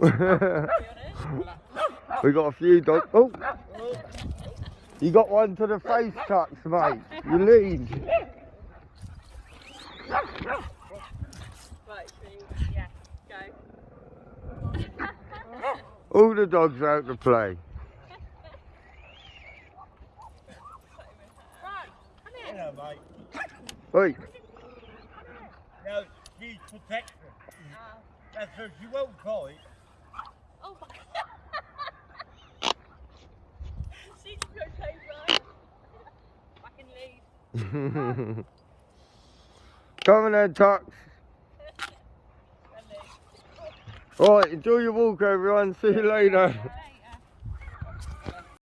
We got a few dogs. Oh, you got one to the face, Tux, mate. You lead. Right, yeah, go. All the dogs are out to play. Hello, mate. Wait. No, she's protection. That's so she won't fight. Oh my she's okay, right? I can leave. Come on then, Tux. Alright, enjoy your walk, everyone. See you later.